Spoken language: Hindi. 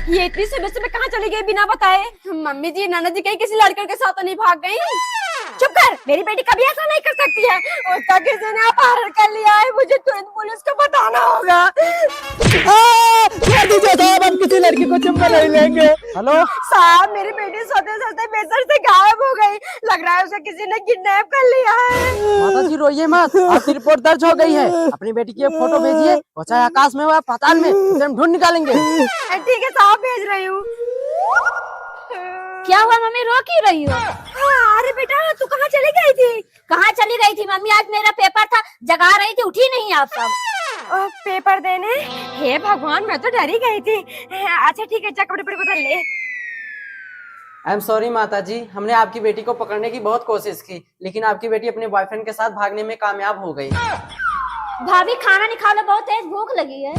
ये इतनी सुबह सुबह कहाँ चली गई बिना बताए? मम्मी जी नाना जी कहीं किसी लड़के के साथ तो नहीं भाग गई? चुप कर, मेरी बेटी कभी ऐसा नहीं कर सकती है। उसका किसी ने अपहरण कर लिया है, मुझे तुरंत पुलिस को बताना होगा। छोड़ दीजिए साहब, हम किसी लड़की को चुप नहीं लेंगे। हेलो साहब, मेरी बेटी सोते सोते बेसर से गायब हो गई। लग रहा है उसे किसी ने किडनैप कर लिया है। माता जी रोइए मत, आपकी रिपोर्ट दर्ज हो गई है। अपनी बेटी की एक फोटो भेजिए, वो चाहे आकाश में हो या पाताल में, उसे हम ढूंढ निकालेंगे। ठीक है साहब, भेज रही हूँ। क्या हुआ मम्मी, रो क्यों रही हो? अरे बेटा, तू कहाँ चली गई थी? कहाँ चली गई थी मम्मी? आज मेरा पेपर था, जगा रही थी, उठी नहीं आप सब। पेपर देने? हे भगवान, मैं तो डर ही गई थी। अच्छा ठीक है, जा कपड़े बदल ले। आई एम सॉरी माता जी, हमने आपकी बेटी को पकड़ने की बहुत कोशिश की, लेकिन आपकी बेटी अपने बॉयफ्रेंड के साथ भागने में कामयाब हो गई। भाभी खाना नहीं खा लो, बहुत तेज भूख लगी है।